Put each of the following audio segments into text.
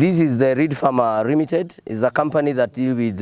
This is the Reed Farmer Limited. It's a company that deals with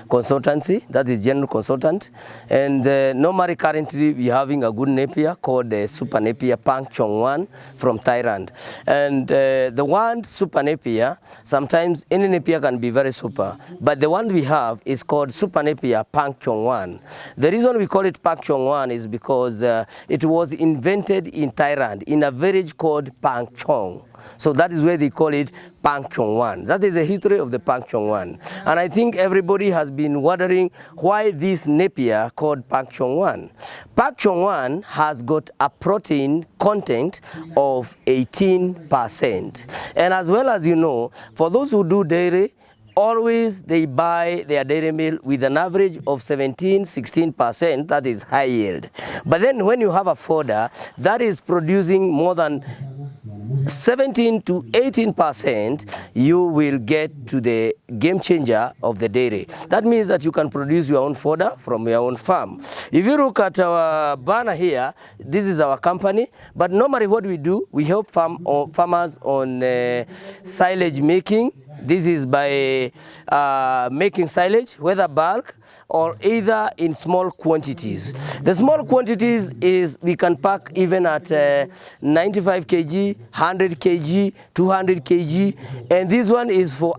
consultancy, that is general consultant. And normally currently we're having a good Napier called Super Napier Panckong 1 from Thailand. And the one Super Napier, sometimes any Napier can be very super, but the one we have is called Super Napier Panckong 1. The reason we call it Panckong 1 is because it was invented in Thailand in a village called Panckong. So that is where they call it Panckong 1. That is the history of the Panckong 1. And I think everybody has been wondering why this Napier called Panckong 1. Panckong 1 has got a protein content of 18%. And as well as you know, for those who do dairy, always they buy their dairy meal with an average of 17–16%, that is high yield. But then when you have a fodder that is producing more than 17–18%, you will get to the game changer of the dairy. That means that you can produce your own fodder from your own farm. If you look at our banner here, this is our company, but normally what we do, we help farmers on silage making. This is by making silage, whether bulk or either in small quantities. The small quantities is we can pack even at 95 kg, 100 kg, 200 kg, and this one is for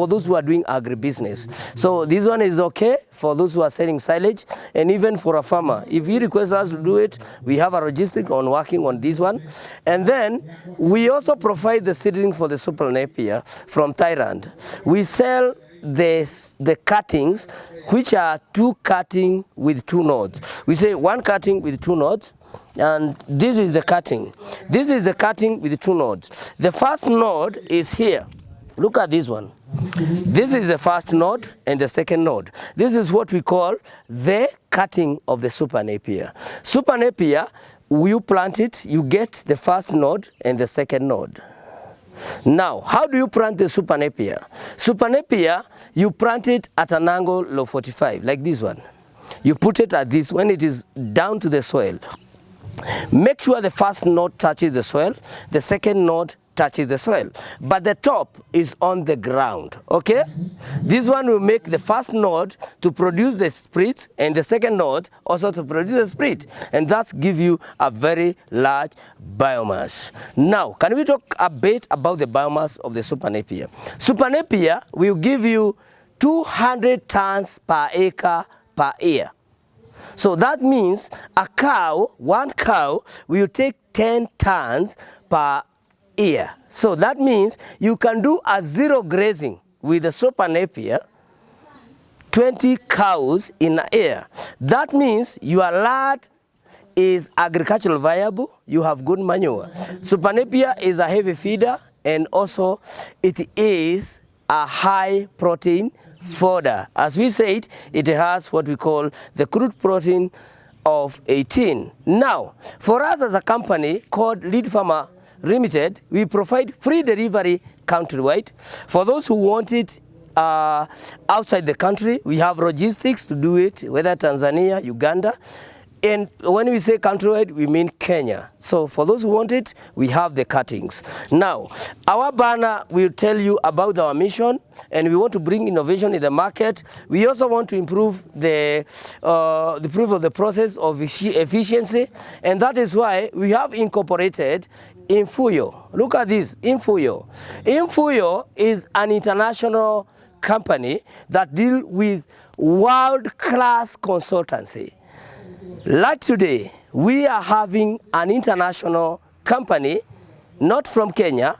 those who are doing agribusiness. So this one is okay for those who are selling silage, and even for a farmer. If he requests us to do it, we have a logistic on working on this one. And then we also provide the seedling for the Super Napier from Thailand. We sell the cuttings, which are 2 cutting with 2 nodes. We say 1 cutting with 2 nodes, and this is the cutting. This is the cutting with 2 nodes. The first node is here. Look at this one. This is the first node and the second node. This is what we call the cutting of the Super Napier. Super Napier, you plant it, you get the first node and the second node. Now, how do you plant the Super Napier? Super Napier, you plant it at an angle of 45, like this one. You put it at this, when it is down to the soil. Make sure the first node touches the soil, the second node touches the soil, but the top is on the ground, okay? This one will make the first node to produce the sprigs and the second node also to produce the sprig, and that gives you a very large biomass. Now, can we talk a bit about the biomass of the Super Napier? Super Napier will give you 200 tons per acre per year. So that means one cow will take 10 tons per year. So that means you can do a zero grazing with the Super Napier, 20 cows in a year. That means your land is agricultural viable, you have good manure. Super Napier is a heavy feeder, and also it is a high protein fodder. As we said, it has what we call the crude protein of 18. Now, for us as a company called Reed Farmer Limited, we provide free delivery countrywide. For those who want it outside the country, we have logistics to do it, whether Tanzania, Uganda. And when we say countrywide, we mean Kenya. So for those who want it, we have the cuttings. Now, our banner will tell you about our mission, and we want to bring innovation in the market. We also want to improve the proof of the process of efficiency, and that is why we have incorporated Infuyo. Look at this, Infuyo. Infuyo is an international company that deals with world-class consultancy. Like today, we are having an international company, not from Kenya,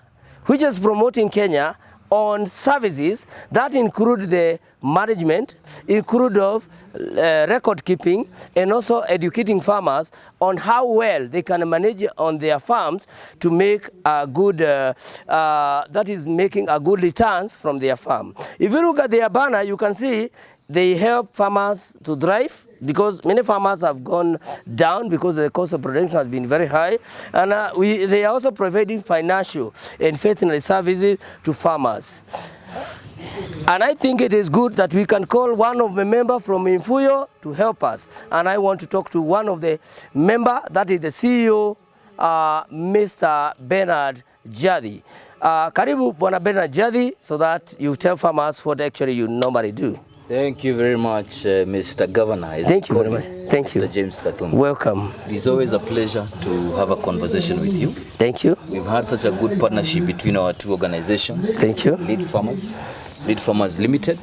which is promoting Kenya on services that include the management, include of record keeping, and also educating farmers on how well they can manage on their farms to make a good, that is making a good returns from their farm. If you look at their banner, you can see they help farmers to thrive, because many farmers have gone down because the cost of production has been very high, and they are also providing financial and veterinary services to farmers. And I think it is good that we can call one of the members from Infurio to help us. And I want to talk to one of the members, that is the CEO, Mr. Bernard Jadi. Karibu Bwana Bernard Jadi, so that you tell farmers what actually you normally do. Thank you very much, Mr. Governor. Thank you very much. Thank you. Mr. James Kathum. Welcome. It is always a pleasure to have a conversation with you. Thank you. We've had such a good partnership between our two organizations. Thank you. Lead Farmers Limited,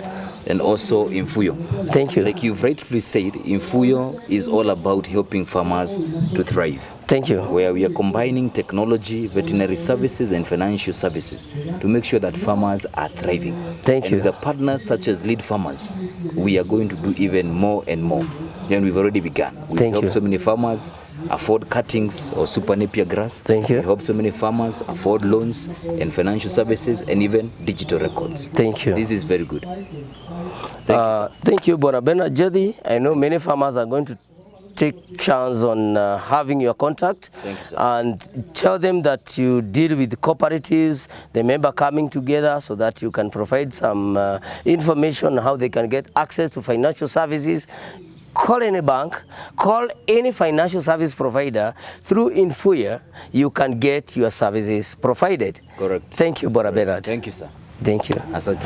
and also Infuyo. Thank you. Like you've rightfully said, Infuyo is all about helping farmers to thrive. Thank you. Where we are combining technology, veterinary services, and financial services to make sure that farmers are thriving. Thank you. With the partners such as Lead Farmers, we are going to do even more and more. And we've already begun. We've helped so many farmers afford cuttings or super Napier grass. Thank you. We help so many farmers afford loans and financial services and even digital records. Thank you. This is very good. Thank you, Bwana Bernard Jadi. I know many farmers are going to take chance on having your contact. Thank you, sir. And tell them that you deal with cooperatives, the member coming together, so that you can provide some information on how they can get access to financial services. Call any bank, call any financial service provider. Through Infuyo, you can get your services provided. Correct. Thank you, Bwana Bernard. Thank you, sir. Thank you. Asante.